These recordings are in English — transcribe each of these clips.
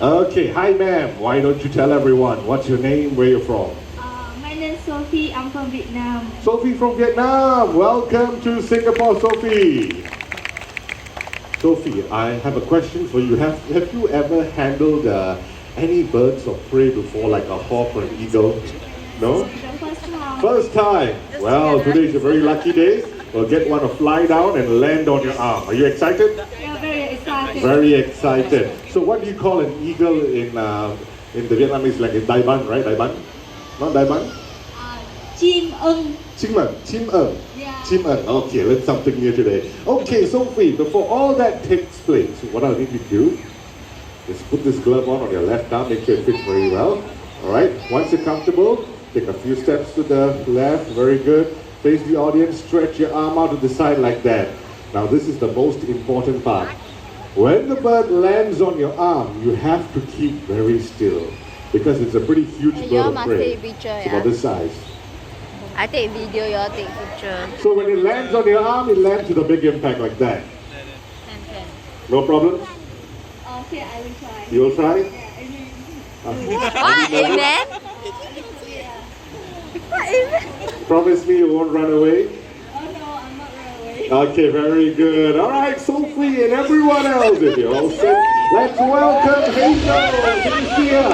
Okay, hi ma'am. Why don't you tell everyone what's your name, where you're from? My name is Sophie. I'm from Vietnam. Sophie from Vietnam. Welcome to Singapore, Sophie. Sophie, I have a question for you. Have you ever handled any birds of prey before, like a hawk or an eagle? No? The first time. First time. Well, today is a very lucky day. We'll get one to fly down and land on your arm. Are you excited? Yeah, very excited. Very excited. So what do you call an eagle in the Vietnamese language? Dai ban, right? Dai ban? Not dai ban? Chim ưng. Chim ưng. Chim ưng. Yeah. Chim ưng. Okay, learn something new today. Okay, Sophie, before all that takes place, what I need you to do is put this glove on your left arm, make sure it fits very well. Alright, once you're comfortable, take a few steps to the left, very good. Face the audience, stretch your arm out to the side like that. Now this is the most important part. When the bird lands on your arm, you have to keep very still because it's a pretty huge bird of prey. It's about this size. I take video, you all take picture. So when it lands on your arm, it lands with a big impact like that. No problem? Okay, I will try. You will try? What? Amen? What amen? Promise me you won't run away? Oh no, I'm not running away. Okay, very good. Alright, Sophie and everyone else, if you're all set, let's welcome Hazel. Can you see her?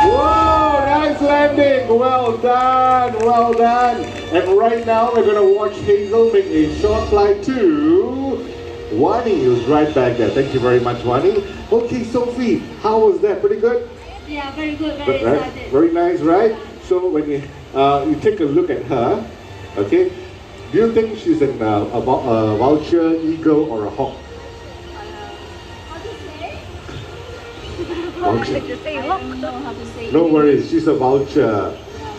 Whoa, nice landing. Well done, well done. And right now we're going to watch Hazel make a short flight to Wani, who's right back there. Thank you very much, Wani. Okay, Sophie, how was that? Pretty good? Yeah, very good, very Right? excited. Very nice, right? So when you take a look at her, okay, do you think she's a vulture, eagle, or a hawk? How to say? Vulture. I don't know how to say. No worries, she's a vulture,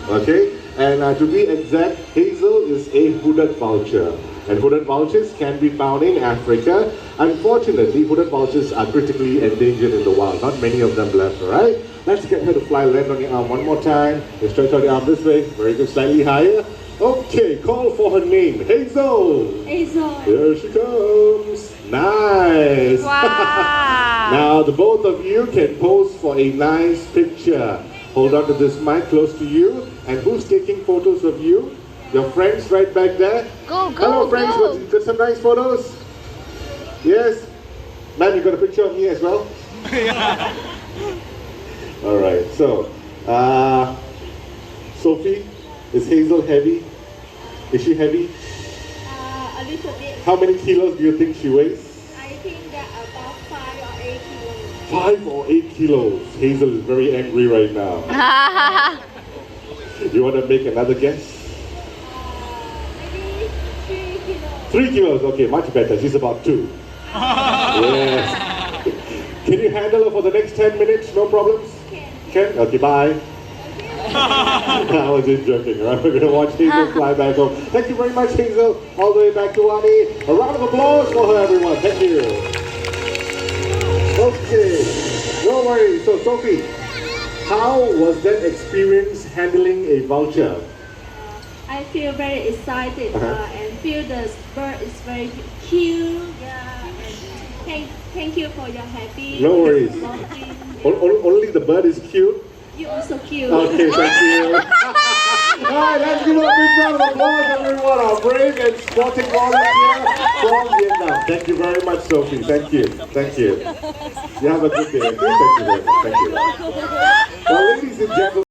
okay? And to be exact, Hazel is a hooded vulture. And hooded vultures can be found in Africa. Unfortunately, hooded vultures are critically endangered in the wild. Not many of them left, alright? Let's get her to fly, land on your arm one more time. Let's stretch out the arm this way. Very good, slightly higher. Okay, call for her name. Hazel! Hazel. Here she comes. Nice! Wow. Now, the both of you can pose for a nice picture. Hold on to this mic close to you. And who's taking photos of you? Your friends right back there? Go, Hello friends, go. got some nice photos? Yes? Ma'am, you got a picture of me as well? Alright, so, Sophie, is Hazel heavy? Is she heavy? A little bit. How many kilos do you think she weighs? I think that about 5 or 8 kilos. 5 or 8 kilos. Hazel is very angry right now. You want to make another guess? Maybe 3 kilos. 3 kilos, okay, much better. She's about 2. Yes. Can you handle her for the next 10 minutes? No problems? Can? Okay, bye. I was just joking, right? We're going to watch Hazel fly back home. Thank you very much, Hazel. All the way back to Wani. A round of applause for her, everyone. Thank you. Okay, no worries. So, Sophie, how was that experience handling a vulture? I feel very excited and feel the bird is very cute. Yeah, and thank you for your happy. No worries. Walking. Only the bird is cute? You also cute. Okay, thank you. Alright, let's give a big round of applause, everyone. Our brave and sporting volunteer from Vietnam. Thank you very much, Sophie. Thank you. Thank you. You have a good day. Okay? Thank you very much. Thank you. Well, ladies and gentlemen.